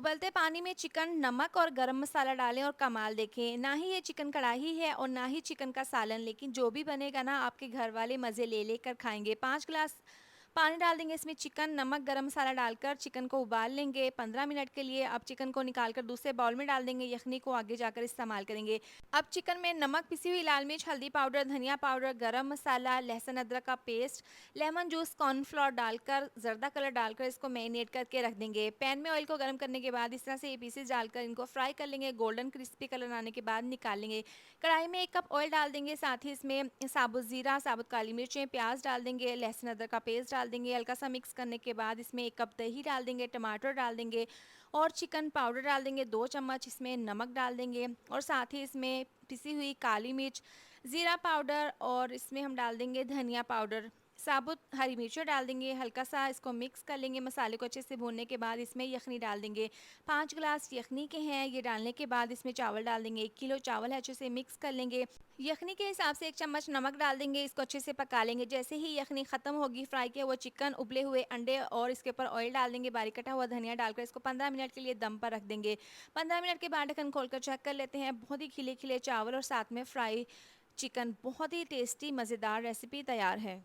उबलते पानी में चिकन, नमक और गरम मसाला डालें और कमाल देखें। ना ही ये चिकन कढ़ाई है और ना ही चिकन का सालन, लेकिन जो भी बनेगा ना आपके घर वाले मज़े ले लेकर खाएँगे। 5 ग्लास पानी डाल देंगे इसमें चिकन, नमक, गरम मसाला डालकर चिकन को उबाल लेंगे 15 मिनट के लिए। अब चिकन को निकाल कर दूसरे बाउल में डाल देंगे, यखनी को आगे जाकर इस्तेमाल करेंगे। अब चिकन में नमक, पिसी हुई लाल मिर्च, हल्दी पाउडर, धनिया पाउडर, गरम मसाला, लहसुन अदरक का पेस्ट, लेमन जूस, कॉर्नफ्लोर डालकर जर्दा कलर डालकर इसको मैरिनेट करके रख देंगे। पैन में ऑयल को गर्म करने के बाद इस तरह से ये पीसेस डालकर इनको फ्राई कर लेंगे। गोल्डन क्रिस्पी कलर आने के बाद निकाल लेंगे। कढ़ाई में 1 कप ऑयल डाल देंगे, साथ ही इसमें साबुत ज़ीरा, साबुत काली मिर्चें, प्याज डाल देंगे, लहसुन अदरक का पेस्ट डाल देंगे। हल्का सा मिक्स करने के बाद इसमें 1 कप दही डाल देंगे, टमाटर डाल देंगे और चिकन पाउडर डाल देंगे 2 चम्मच। इसमें नमक डाल देंगे और साथ ही इसमें पिसी हुई काली मिर्च, ज़ीरा पाउडर और इसमें हम डाल देंगे धनिया पाउडर, साबुत हरी मिर्चें डाल देंगे। हल्का सा इसको मिक्स कर लेंगे। मसाले को अच्छे से भूनने के बाद इसमें यखनी डाल देंगे। 5 ग्लास यखनी के हैं, ये डालने के बाद इसमें चावल डाल देंगे। 1 किलो चावल है, अच्छे से मिक्स कर लेंगे। यखनी के हिसाब से 1 चम्मच नमक डाल देंगे, इसको अच्छे से पका लेंगे। जैसे ही यखनी ख़त्म होगी, फ्राई किया हुआ चिकन, उबले हुए अंडे और इसके ऊपर ऑयल डाल देंगे, बारीक कटा हुआ धनिया डालकर इसको 15 मिनट के लिए दम पर रख देंगे। 15 मिनट के बाद ढक्कन खोलकर चेक कर लेते हैं। बहुत ही खिले खिले चावल और साथ में फ्राई चिकन, बहुत ही टेस्टी मज़ेदार रेसिपी तैयार है।